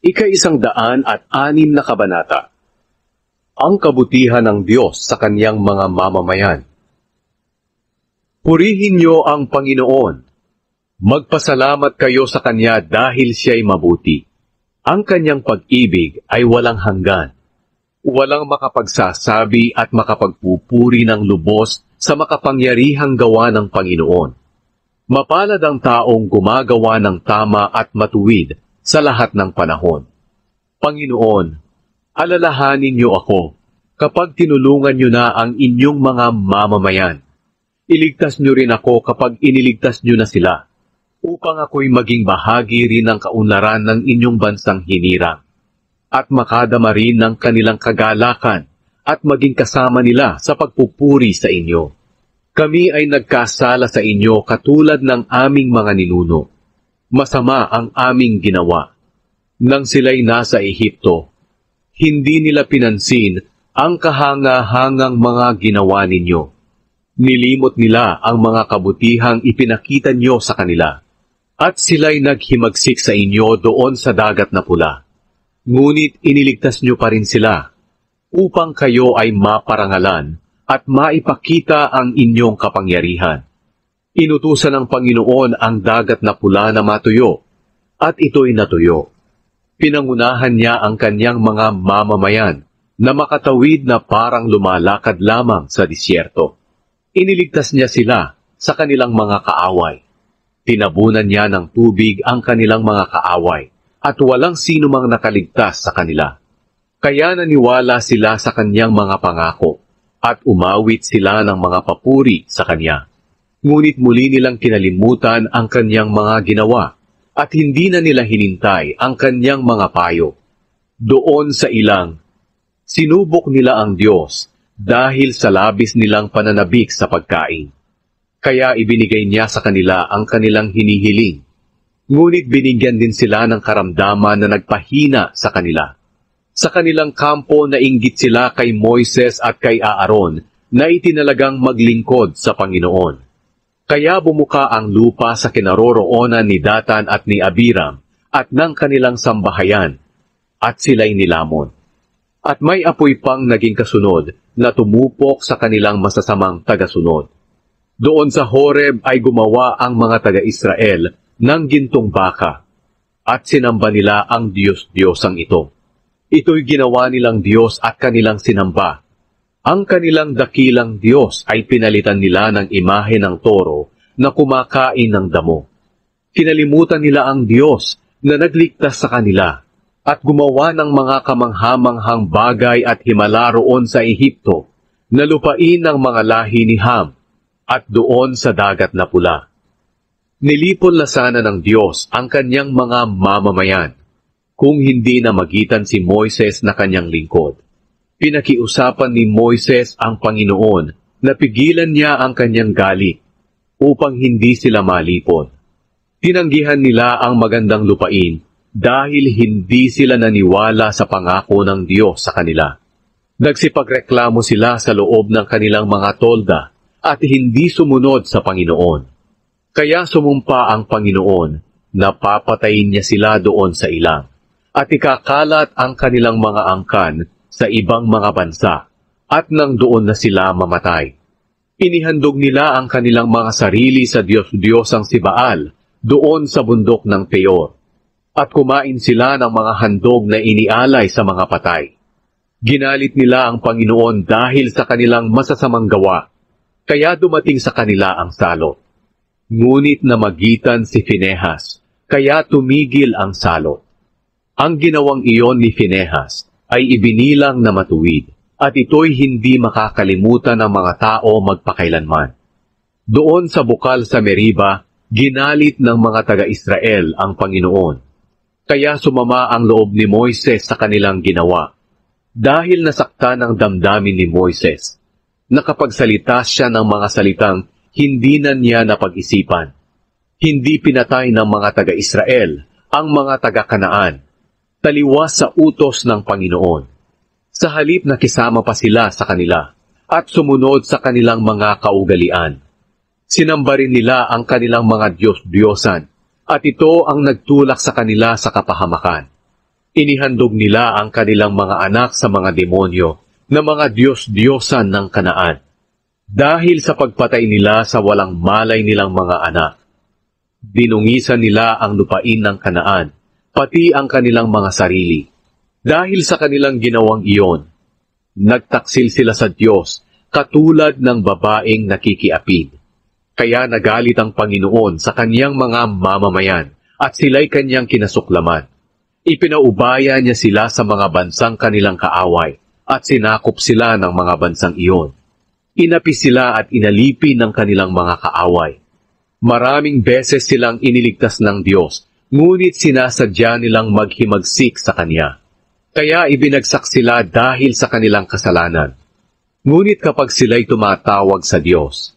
Ika-106 na kabanata. Ang kabutihan ng Diyos sa Kanyang mga mamamayan. Purihin niyo ang Panginoon. Magpasalamat kayo sa Kanya dahil Siya'y mabuti. Ang Kanyang pag-ibig ay walang hanggan. Walang makapagsasabi at makapagpupuri ng lubos sa makapangyarihang gawa ng Panginoon. Mapalad ang taong gumagawa ng tama at matuwid sa lahat ng panahon. Panginoon, alalahanin niyo ako kapag tinulungan niyo na ang inyong mga mamamayan. Iligtas niyo rin ako kapag iniligtas niyo na sila, upang ako'y maging bahagi rin ng kaunlaran ng inyong bansang hinirang, at makadama rin ng kanilang kagalakan at maging kasama nila sa pagpupuri sa inyo. Kami ay nagkasala sa inyo katulad ng aming mga ninuno. Masama ang aming ginawa. Nang sila'y nasa Ehipto, hindi nila pinansin ang kahanga-hangang mga ginawa ninyo. Nilimot nila ang mga kabutihang ipinakita nyo sa kanila, at sila'y naghimagsik sa inyo doon sa dagat na pula. Ngunit iniligtas nyo pa rin sila, upang kayo ay maparangalan at maipakita ang inyong kapangyarihan. Inutusan ng Panginoon ang dagat na pula na matuyo, at ito'y natuyo. Pinangunahan niya ang kanyang mga mamamayan na makatawid na parang lumalakad lamang sa disyerto. Iniligtas niya sila sa kanilang mga kaaway. Tinabunan niya ng tubig ang kanilang mga kaaway, at walang sino mang nakaligtas sa kanila. Kaya naniwala sila sa kanyang mga pangako, at umawit sila ng mga papuri sa kanya. Ngunit muli nilang kinalimutan ang kanyang mga ginawa, at hindi na nila hinintay ang kanyang mga payo. Doon sa ilang, sinubok nila ang Diyos dahil sa labis nilang pananabik sa pagkain. Kaya ibinigay niya sa kanila ang kanilang hinihiling. Ngunit binigyan din sila ng karamdaman na nagpahina sa kanila. Sa kanilang kampo nainggit sila kay Moises at kay Aaron na itinalagang maglingkod sa Panginoon. Kaya bumuka ang lupa sa kinaroroonan ni Datan at ni Abiram at ng kanilang sambahayan, at sila'y nilamon. At may apoy pang naging kasunod na tumupok sa kanilang masasamang tagasunod. Doon sa Horeb ay gumawa ang mga taga-Israel ng gintong baka, at sinamba nila ang Diyos-Diyosang ito. Ito'y ginawa nilang Diyos at kanilang sinamba. Ang kanilang dakilang Diyos ay pinalitan nila ng imahe ng toro na kumakain ng damo. Kinalimutan nila ang Diyos na nagligtas sa kanila at gumawa ng mga kamanghamanghang bagay at himala roon sa Ehipto na lupain ng mga lahi ni Ham at doon sa dagat na pula. Nilipon na sana ng Diyos ang kanyang mga mamamayan kung hindi na magitan si Moises na kanyang lingkod. Pinakiusapan ni Moises ang Panginoon na pigilan niya ang kanyang galit upang hindi sila malipon. Tinanggihan nila ang magandang lupain dahil hindi sila naniwala sa pangako ng Diyos sa kanila. Nagsipagreklamo sila sa loob ng kanilang mga tolda at hindi sumunod sa Panginoon. Kaya sumumpa ang Panginoon na papatayin niya sila doon sa ilang at ikakalat ang kanilang mga angkan sa ibang mga bansa, at nang doon na sila mamatay. Inihandog nila ang kanilang mga sarili sa Diyos-Diyosang si Baal, doon sa bundok ng Peor, at kumain sila ng mga handog na inialay sa mga patay. Ginalit nila ang Panginoon dahil sa kanilang masasamang gawa, kaya dumating sa kanila ang salot. Ngunit namagitan si Finehas, kaya tumigil ang salot. Ang ginawang iyon ni Finehas ay ibinilang na matuwid, at ito'y hindi makakalimutan ng mga tao magpakailanman. Doon sa bukal sa Meriba, ginalit ng mga taga-Israel ang Panginoon. Kaya sumama ang loob ni Moises sa kanilang ginawa. Dahil nasaktan ang damdamin ni Moises, nakapagsalita siya ng mga salitang hindi na niya napag-isipan. Hindi pinatay ng mga taga-Israel ang mga taga-Kanaan, taliwas sa utos ng Panginoon. Sa halip na kisama pa sila sa kanila at sumunod sa kanilang mga kaugalian. Sinamba rin nila ang kanilang mga Diyos-Diyosan at ito ang nagtulak sa kanila sa kapahamakan. Inihandog nila ang kanilang mga anak sa mga demonyo na mga Diyos-Diyosan ng Kanaan. Dahil sa pagpatay nila sa walang malay nilang mga anak, dinungisan nila ang lupain ng Kanaan, pati ang kanilang mga sarili. Dahil sa kanilang ginawang iyon, nagtaksil sila sa Diyos katulad ng babaeng nakikiapid. Kaya nagalit ang Panginoon sa kanyang mga mamamayan at sila'y kanyang kinasuklaman. Ipinaubaya niya sila sa mga bansang kanilang kaaway at sinakop sila ng mga bansang iyon. Inapi sila at inalipin ng kanilang mga kaaway. Maraming beses silang iniligtas ng Diyos, ngunit sinasadya nilang maghimagsik sa Kanya. Kaya ibinagsak sila dahil sa kanilang kasalanan. Ngunit kapag sila'y tumatawag sa Diyos,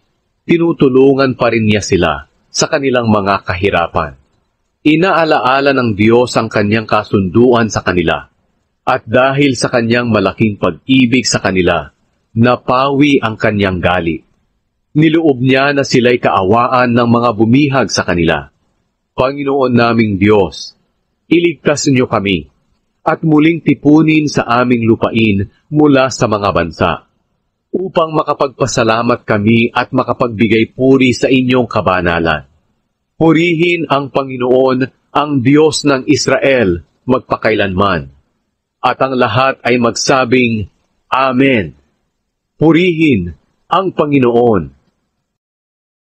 tinutulungan pa rin niya sila sa kanilang mga kahirapan. Inaalaala ng Diyos ang kanyang kasunduan sa kanila, at dahil sa kanyang malaking pag-ibig sa kanila, napawi ang kanyang galit. Niloob niya na sila'y kaawaan ng mga bumihag sa kanila. Panginoon naming Diyos, iligtas niyo kami, at muling tipunin sa aming lupain mula sa mga bansa, upang makapagpasalamat kami at makapagbigay puri sa inyong kabanalan. Purihin ang Panginoon, ang Diyos ng Israel, magpakailanman. At ang lahat ay magsabing, Amen. Purihin ang Panginoon.